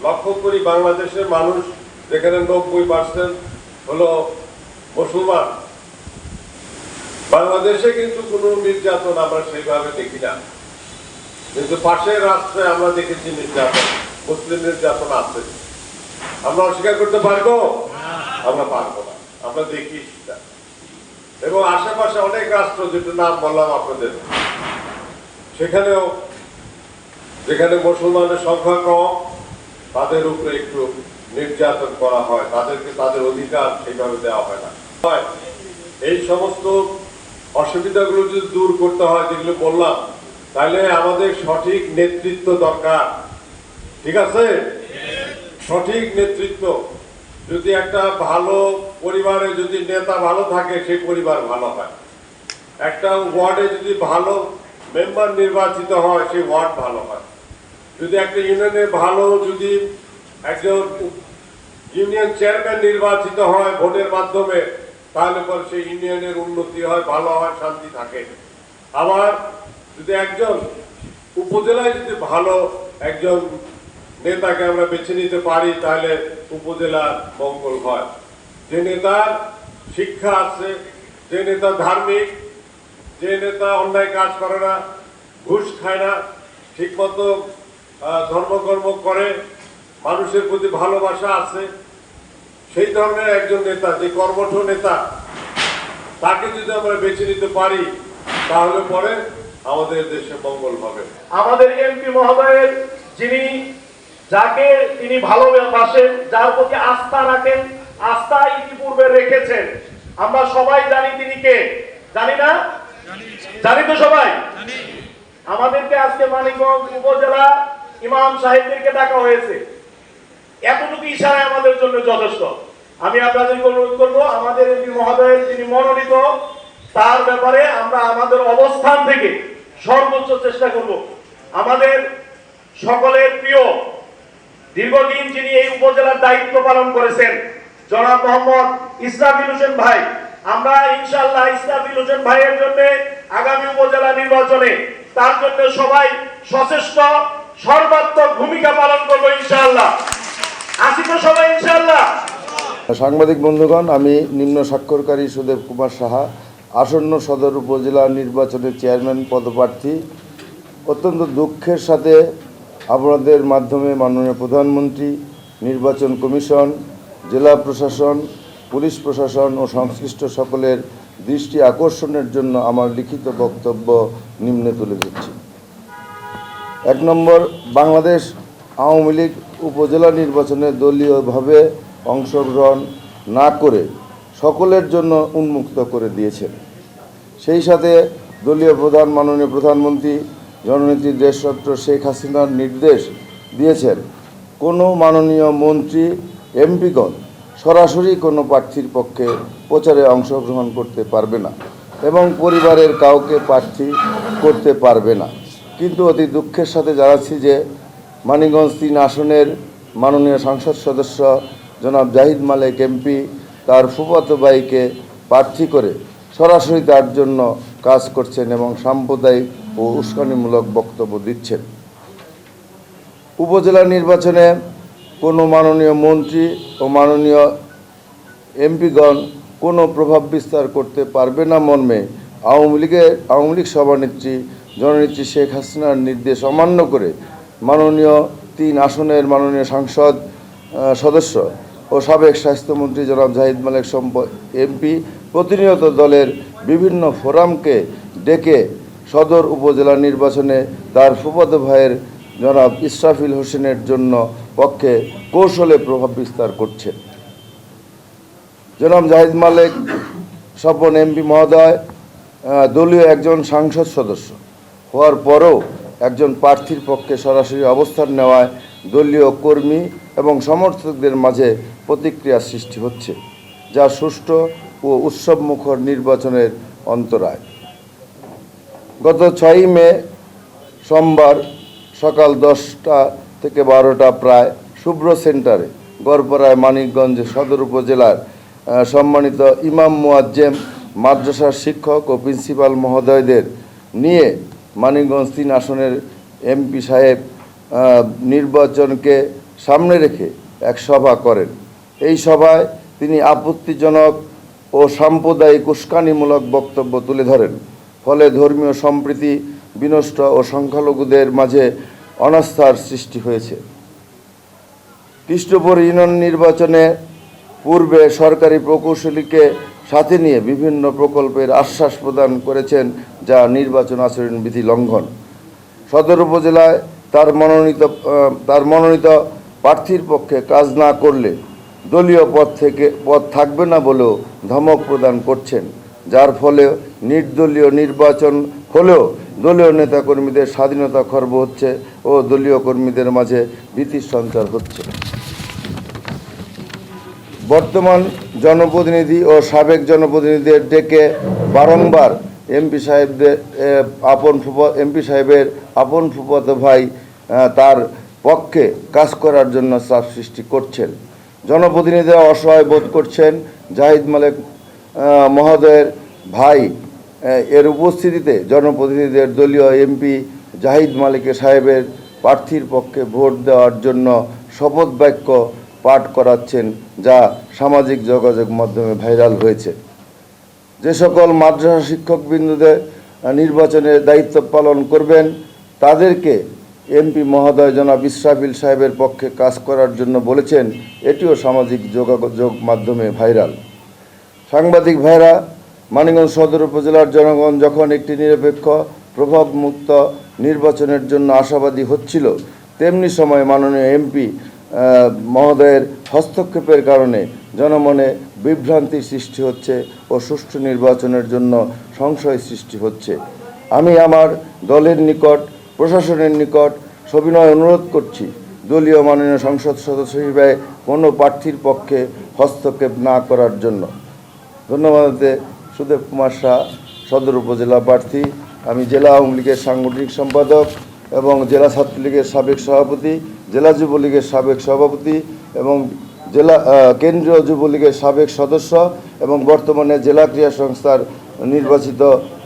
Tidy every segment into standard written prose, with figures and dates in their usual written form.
লক্ষ্য করি বাংলাদেশের মানুষ যেখানে 90% হলো মুসলমান, বাংলাদেশে কিন্তু কোনো নির্যাতন আমরা সেইভাবে দেখি না, কিন্তু পাশের রাষ্ট্রে আমরা দেখেছি নির্যাতন, মুসলিম নির্যাতন আছে। আমরা অস্বীকার করতে পারবো? আমরা পারবো না, আমরা দেখি সেটা। এবং আশেপাশে অনেক রাষ্ট্র, যেটা নাম বললাম আপনাদের, সেখানেও যেখানে মুসলমানের সংখ্যা কম, তাদের উপরে একটু নির্যাতন করা হয়, তাদেরকে তাদের অধিকার সেইভাবে দেওয়া হয় না। এই সমস্ত অসুবিধাগুলো যদি দূর করতে হয়, যেগুলো বললাম, তাহলে আমাদের সঠিক নেতৃত্ব দরকার। ঠিক আছে? সঠিক নেতৃত্ব। যদি একটা ভালো পরিবারে যদি নেতা ভালো থাকে, সেই পরিবার ভালো হয়। একটা ওয়ার্ডে যদি ভালো মেম্বার নির্বাচিত হয়, সেই ওয়ার্ড ভালো হয়। যদি একটা ইউনিয়নে ভালো যদি একজন ইউনিয়ন চেয়ারম্যান নির্বাচিত হয় ভোটের মাধ্যমে, তাহলে পর সেই ইউনিয়নের উন্নতি হয়, ভালো হয়, শান্তি থাকে। আবার যদি একজন উপজেলায় যদি ভালো একজন নেতাকে আমরা বেছে নিতে পারি, তাহলে উপজেলার মঙ্গল হয়। যে নেতার শিক্ষা আছে, যে নেতা ধার্মিক, যে নেতা অন্যায় কাজ করে না, ঘুষ খায় না, ঠিক মতো ধর্মকর্ম করে, মানুষের প্রতি ভালোবাসা আছে, সেই ধরনের একজন নেতা, যে কর্মঠ নেতা, তাকে যদি আমরা বেছে নিতে পারি, তাহলে পরে আমাদের দেশে মঙ্গল হবে। আমাদের এমপি মহোদয়ের যিনি, যাকে তিনি ভালোবাসেন, যার প্রতি আস্থা রাখেন, আস্থা ইতিপূর্বে রেখেছেন, আমরা সবাই জানি তিনি কে। জানি না? জানি তো সবাই। আমাদেরকে আজকে মানিকগঞ্জ উপজেলা ইমাম সাহেবদেরকে ডাকা হয়েছে। এতটুকু ইশারায় আমাদের জন্য যথেষ্ট। আমি আপনাদেরকে অনুরোধ করবো, আমাদের এমপি মহোদয়ের যিনি মনোনীত, তার ব্যাপারে আমরা আমাদের অবস্থান থেকে সর্বোচ্চ চেষ্টা করব। আমাদের সকলের প্রিয়, দীর্ঘদিন যিনি এই উপজেলার দায়িত্ব পালন করেছেন, জনাব মোহাম্মদ ইসরাফিল হোসেন ভাই, আমরা ইনশাআল্লাহ ইসরাফিল হোসেন ভাইয়ের জন্য আগামী উপজেলা নির্বাচনে তার জন্য সবাই সচেষ্ট সর্বাত্মক ভূমিকা পালন করবো ইনশাআল্লাহ। আসি তো সবাই ইনশাআল্লাহ। সাংবাদিক বন্ধুগণ, আমি নিম্ন স্বাক্ষরকারী সুদেব কুমার সাহা, আসন্ন সদর উপজেলা নির্বাচনের চেয়ারম্যান পদপ্রার্থী। অত্যন্ত দুঃখের সাথে আপনাদের মাধ্যমে মাননীয় প্রধানমন্ত্রী, নির্বাচন কমিশন, জেলা প্রশাসন, পুলিশ প্রশাসন ও সংশ্লিষ্ট সকলের দৃষ্টি আকর্ষণের জন্য আমার লিখিত বক্তব্য নিম্নে তুলে ধরছি। 1 নম্বর, বাংলাদেশ আওয়ামী লীগ উপজেলা নির্বাচনে দলীয়ভাবে অংশগ্রহণ না করে সকলের জন্য উন্মুক্ত করে দিয়েছেন। সেই সাথে দলীয় প্রধান মাননীয় প্রধানমন্ত্রী জননেত্রী দেশরত্ন শেখ হাসিনার নির্দেশ দিয়েছেন, কোনো মাননীয় মন্ত্রী এমপিগণ সরাসরি কোনো প্রার্থীর পক্ষে প্রচারে অংশগ্রহণ করতে পারবে না এবং পরিবারের কাউকে প্রার্থী করতে পারবে না। কিন্তু অতি দুঃখের সাথে জানাচ্ছি যে মানিকগঞ্জ 3 আসনের মাননীয় সংসদ সদস্য জনাব জাহিদ মালেক এমপি তার ফুফাতো ভাইকে প্রার্থী করে সরাসরি তার জন্য কাজ করছেন এবং সাম্প্রদায়িক ও উস্কানিমূলক বক্তব্য দিচ্ছেন। উপজেলা নির্বাচনে কোনো মাননীয় মন্ত্রী ও মাননীয় এমপিগণ কোনো প্রভাব বিস্তার করতে পারবে না মর্মে আওয়ামী লীগ সভানেত্রী জননেত্রী শেখ হাসিনার নির্দেশ অমান্য করে মাননীয় 3 আসনের মাননীয় সংসদ সদস্য ও সাবেক স্বাস্থ্যমন্ত্রী জনাব জাহিদ মালেক এমপি প্রতিনিয়ত দলের বিভিন্ন ফোরামকে ডেকে সদর উপজেলা নির্বাচনে তার ফুফাতো ভাইয়ের জনাব ইসরাফিল হোসেনের জন্য পক্ষে কৌশলে প্রভাব বিস্তার করছে। জনাব জাহিদ মালেক স্বপন এমপি মহোদয় দলীয় একজন সংসদ সদস্য হওয়ার পরও একজন প্রার্থীর পক্ষে সরাসরি অবস্থান নেওয়ায় দলীয় কর্মী এবং সমর্থকদের মাঝে প্রতিক্রিয়া সৃষ্টি হচ্ছে, যা সুষ্ঠু ও উৎসবমুখর নির্বাচনের অন্তরায়। গত 6 মে সোমবার সকাল 10টা থেকে 12টা প্রায় শুভ্র সেন্টারে গড়পাড়ায় মানিকগঞ্জ সদর উপজেলার সম্মানিত ইমাম মুয়াজ্জেম, মাদ্রাসার শিক্ষক ও প্রিন্সিপাল মহোদয়দের নিয়ে মানিকগঞ্জ 3 আসনের এমপি সাহেব নির্বাচনকে সামনে রেখে এক সভা করেন। এই সভায় তিনি আপত্তিজনক ও সাম্প্রদায়িক উস্কানিমূলক বক্তব্য তুলে ধরেন। ফলে ধর্মীয় সম্প্রীতি বিনষ্ট ও সংখ্যালঘুদের মাঝে অনাস্থার সৃষ্টি হয়েছে। কৃষ্ণপুর ইউনিয়ন নির্বাচনে পূর্বে সরকারি প্রকৌশলীকে সাথে নিয়ে বিভিন্ন প্রকল্পের আশ্বাস প্রদান করেছেন, যা নির্বাচন আচরণবিধি লঙ্ঘন। সদর উপজেলায় তার মনোনীত প্রার্থীর পক্ষে কাজ না করলে দলীয় পদ থাকবে না বলেও ধমক প্রদান করছেন, যার ফলে নির্দলীয় নির্বাচন হলেও দলীয় নেতাকর্মীদের স্বাধীনতা খর্ব হচ্ছে ও দলীয় কর্মীদের মাঝে ভীতির সঞ্চার হচ্ছে। বর্তমান জনপ্রতিনিধি ও সাবেক জনপ্রতিনিধিদের ডেকে বারংবার এমপি সাহেবের আপন ফুফাতো ভাই তার পক্ষে কাজ করার জন্য চাপ সৃষ্টি করছেন। জনপ্রতিনিধিরা অসহায় বোধ করছেন। জাহিদ মালিক মহোদয়ের ভাই এর উপস্থিতিতে জনপ্রতিনিধিদের দলীয় এমপি জাহিদ মালিক সাহেবের প্রার্থীর পক্ষে ভোট দেওয়ার জন্য শপথ বাক্য পাঠ করাচ্ছেন, যা সামাজিক যোগাযোগ মাধ্যমে ভাইরাল হয়েছে। যে সকল মাদ্রাসা শিক্ষকবৃন্দদের নির্বাচনে দায়িত্ব পালন করবেন তাদেরকে এমপি মহোদয় জনাব ইসরাফিল সাহেবের পক্ষে কাজ করার জন্য বলেছেন, এটিও সামাজিক যোগাযোগ মাধ্যমে ভাইরাল। সাংবাদিক ভাইরা, মানিকগঞ্জ সদর উপজেলার জনগণ যখন একটি নিরপেক্ষ প্রভাবমুক্ত নির্বাচনের জন্য আশাবাদী হচ্ছিল, তেমনি সময় মাননীয় এমপি মহোদয়ের হস্তক্ষেপের কারণে জনমনে বিভ্রান্তি সৃষ্টি হচ্ছে ও সুষ্ঠু নির্বাচনের জন্য সংশয় সৃষ্টি হচ্ছে। আমি আমার দলের নিকট, প্রশাসনের নিকট সবিনয় অনুরোধ করছি, দলীয় মাননীয় সংসদ সদস্য হিসেবে কোনো প্রার্থীর পক্ষে হস্তক্ষেপ না করার জন্য। ধন্যবাদ। সুদেব কুমার শাহ, সদর উপজেলা প্রার্থী। আমি জেলা আওয়ামী লীগের সাংগঠনিক সম্পাদক এবং জেলা ছাত্রলীগের সাবেক সভাপতি, জেলা যুবলীগের সাবেক সভাপতি এবং কেন্দ্রীয় যুবলীগের সাবেক সদস্য এবং বর্তমানে জেলা ক্রীড়া সংস্থার নির্বাচিত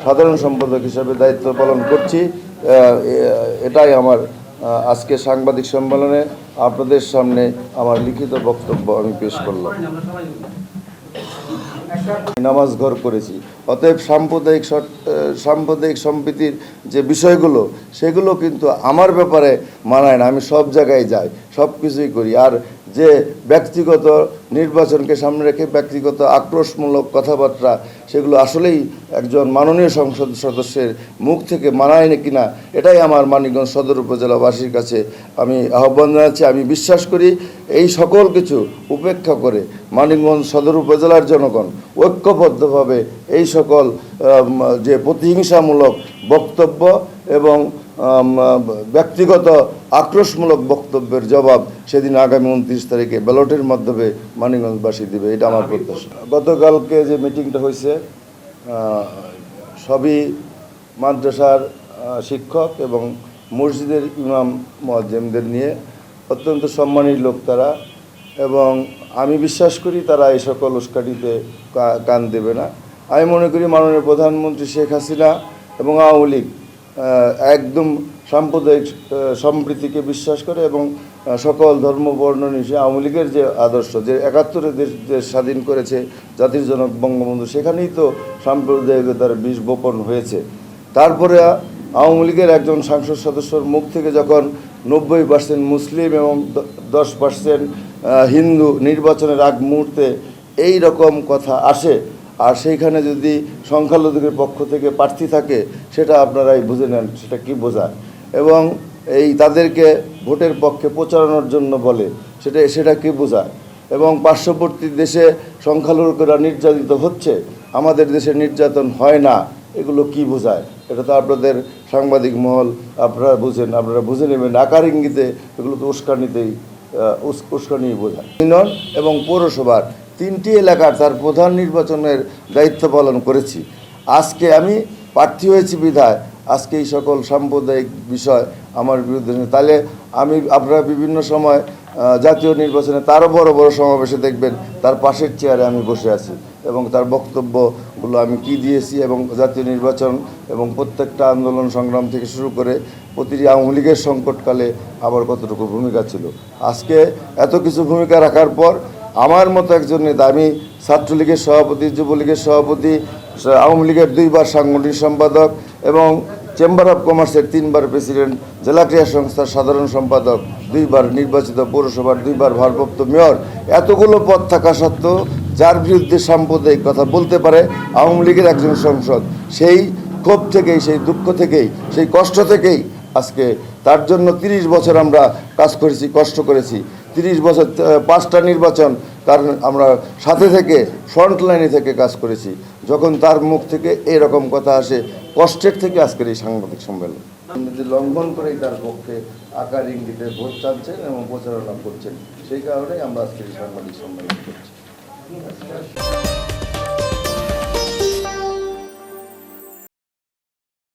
সাধারণ সম্পাদক হিসেবে দায়িত্ব পালন করছি। এটাই আমার আজকে সাংবাদিক সম্মেলনে আপনাদের সামনে আমার লিখিত বক্তব্য আমি পেশ করলাম। নামাজ ঘর করেছি, অতএব সাম্প্রদায়িক সম্প্রীতির যে বিষয়গুলো সেগুলো কিন্তু আমার ব্যাপারে মানায় না। আমি সব জায়গায় যাই, সব কিছুই করি। আর যে ব্যক্তিগত নির্বাচনকে সামনে রেখে ব্যক্তিগত আক্রোশমূলক কথাবার্তা, সেগুলো আসলেই একজন মাননীয় সংসদ সদস্যের মুখ থেকে মানায় না কিনা, এটাই আমার মানিকগঞ্জ সদর উপজেলাবাসীর কাছে আমি আহ্বান জানাচ্ছি। আমি বিশ্বাস করি এই সকল কিছু উপেক্ষা করে মানিকগঞ্জ সদর উপজেলার জনগণ ঐক্যবদ্ধভাবে এই সকল যে প্রতিহিংসামূলক বক্তব্য এবং ব্যক্তিগত আক্রোশমূলক বক্তব্যের জবাব সেদিন আগামী 29 তারিখে ব্যালটের মাধ্যমে মানিকগঞ্জবাসী দেবে, এটা আমার প্রত্যাশা। গতকালকে যে মিটিংটা হয়েছে সবই মাদ্রাসার শিক্ষক এবং মসজিদের ইমাম মুয়াজ্জিমদের নিয়ে, অত্যন্ত সম্মানী লোক তারা, এবং আমি বিশ্বাস করি তারা এই সকল উস্কানিতে কান দেবে না। আমি মনে করি মাননীয় প্রধানমন্ত্রী শেখ হাসিনা এবং আওয়ামী লীগ একদম সাম্প্রদায়িক সম্প্রীতিকে বিশ্বাস করে এবং সকল ধর্ম বর্ণ নিয়ে আওয়ামী লীগের যে আদর্শ, যে 71 দেশ স্বাধীন করেছে জাতির জনক বঙ্গবন্ধু, সেখানেই তো সাম্প্রদায়িকতার বীজ বপন হয়েছে। তারপরে আওয়ামী লীগের একজন সংসদ সদস্যর মুখ থেকে যখন 90% মুসলিম এবং 10% হিন্দু নির্বাচনের আগ মুহূর্তে এই রকম কথা আসে, আর সেইখানে যদি সংখ্যালঘুদের পক্ষ থেকে প্রার্থী থাকে, সেটা আপনারাই বুঝে নেন সেটা কি বোঝায়, এবং এই তাদেরকে ভোটের পক্ষে প্রচারণার জন্য বলে, সেটা কি বোঝায়, এবং পার্শ্ববর্তী দেশে সংখ্যালঘুরা নির্যাতিত হচ্ছে, আমাদের দেশে নির্যাতন হয় না, এগুলো কি বোঝায়? এটা তো আপনাদের সাংবাদিক মহল আপনারা বুঝে নেবেন। আকার ইঙ্গিতে এগুলো তো উস্কানি বোঝায়। ইউনিয়ন এবং পৌরসভার 3টি এলাকার তার প্রধান নির্বাচনের দায়িত্ব পালন করেছি। আজকে আমি প্রার্থী হয়েছি বিধায় আজকে এই সকল সাম্প্রদায়িক বিষয় আমার বিরুদ্ধে, তাহলে আপনারা বিভিন্ন সময় জাতীয় নির্বাচনে তারও বড় বড় সমাবেশে দেখবেন তার পাশের চেয়ারে আমি বসে আছি এবং তার বক্তব্যগুলো আমি কি দিয়েছি এবং জাতীয় নির্বাচন এবং প্রত্যেকটা আন্দোলন সংগ্রাম থেকে শুরু করে প্রতিটি আওয়ামী লীগের সংকটকালে আমার কতটুকু ভূমিকা ছিল। আজকে এত কিছু ভূমিকা রাখার পর আমার মতো একজন নেতা, আমি ছাত্রলীগের সভাপতি, যুবলীগের সভাপতি, আওয়ামী লীগের 2 বার সাংগঠনিক সম্পাদক এবং চেম্বার অফ কমার্সের 3 বার প্রেসিডেন্ট, জেলা ক্রীড়া সংস্থার সাধারণ সম্পাদক, 2 বার নির্বাচিত পৌরসভার 2 বার ভারপ্রাপ্ত মেয়র, এতগুলো পদ থাকা সত্ত্বেও যার বিরুদ্ধে সাম্প্রদায়িক কথা বলতে পারে আওয়ামী লীগের একজন সংসদ, সেই ক্ষোভ থেকেই, সেই দুঃখ থেকেই, সেই কষ্ট থেকেই আজকে তার জন্য 30 বছর আমরা কাজ করেছি, কষ্ট করেছি। 30 বছর 5টা নির্বাচন তার আমরা সাথে থেকে ফ্রন্ট লাইনে থেকে কাজ করেছি। যখন তার মুখ থেকে এরকম কথা আসে, কষ্টের থেকে আজকের এই সাংবাদিক সম্মেলন লঙ্ঘন করেই তার পক্ষে আকার ইঙ্গিতে ভোট চাচ্ছেন এবং প্রচারণা করছেন, সেই কারণেই আমরা আজকের এই সাংবাদিক সম্মেলন করছি।